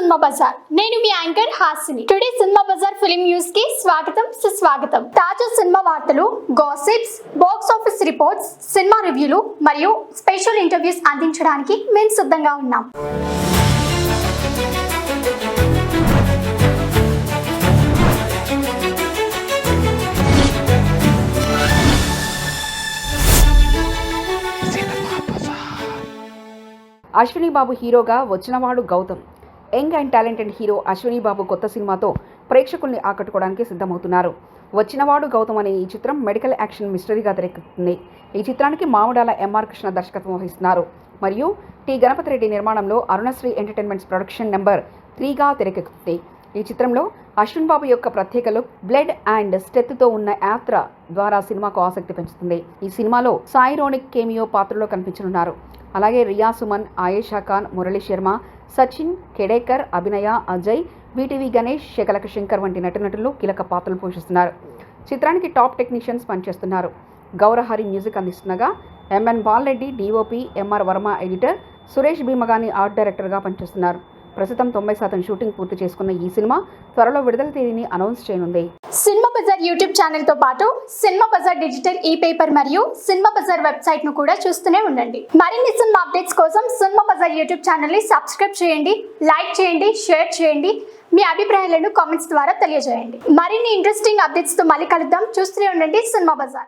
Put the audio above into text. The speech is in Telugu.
సినిమా బజార్. నేను మీ anchor Hasini. Today cinema Bazaar film news కి స్వాగతం సుస్వాగతం. తాజా సినిమా వార్తలు, gossips, box office reports, cinema రివ్యూలు మరియు స్పెషల్ ఇంటర్వ్యూస్ అందించడానికి మేము సిద్ధంగా ఉన్నాం. అశ్విని బాబు హీరోగా వచ్చినవాడు Gautam. Young and talented hero Ashwini Babu కొత్త సినిమాతో ప్రేక్షకుల్ని ఆకట్టుకోవడానికి సిద్ధమవుతున్నారు. వచ్చినవాడు గౌతమ్ అనే ఈ చిత్రం మెడికల్ యాక్షన్ మిస్టరీగా తెరకెక్కుతుంది. ఈ చిత్రానికి మామిడాల ఎంఆర్ కృష్ణ దర్శకత్వం వహిస్తున్నారు మరియు టి గణపతి రెడ్డి నిర్మాణంలో అరుణశ్రీ ఎంటర్టైన్మెంట్స్ ప్రొడక్షన్ నెంబర్ 3గా తెరకెక్కుతుంది. ఈ చిత్రంలో అశ్విన్ బాబు యొక్క ప్రత్యేక లుక్, బ్లడ్ అండ్ స్టెత్తో ఉన్న యాత్ర ద్వారా సినిమాకు ఆసక్తి పెంచుతుంది. ఈ సినిమాలో సాయి రోనిక్ కేమియో పాత్రలో కనిపించనున్నారు. అలాగే రియా సుమన్, ఆయేషా ఖాన్, మురళీ శర్మ, సచిన్, కెడేకర్, అభినయ, అజయ్, వీటీవీ గణేష్, శకలక శంకర్ వంటి నటులు కీలక పాత్రలు పోషిస్తున్నారు. చిత్రానికి టాప్ టెక్నీషియన్స్ పనిచేస్తున్నారు. గౌరహరి మ్యూజిక్ అందిస్తుండగా M N Balireddy DOP, M R Varma editor, Suresh Bhimagani art డైరెక్టర్గా పనిచేస్తున్నారు. ప్రస్తుతం 90% షూటింగ్ పూర్తి చేసుకున్న ఈ సినిమా త్వరలో విడుదల తేదీని అనౌన్స్ చేయనుంది. సినిమా బజార్ యూట్యూబ్ ఛానల్ తో పాటు సినిమా బజార్ డిజిటల్ ఈ పేపర్ మరియు సినిమా బజార్ వెబ్సైట్ ను కూడా చూస్తూనే ఉండండి. మరిన్ని సినిమా అప్డేట్స్ కోసం సినిమా బజార్ యూట్యూబ్ ఛానల్ ని సబ్స్క్రైబ్ చేయండి, లైక్ చేయండి, షేర్ చేయండి. మీ అభిప్రాయాలను కామెంట్స్ ద్వారా తెలియజేయండి. మరిన్ని ఇంట్రెస్టింగ్ అప్డేట్స్ తో మళ్ళీ కలుద్దాం. చూస్తూనే ఉండండి సినిమా బజార్.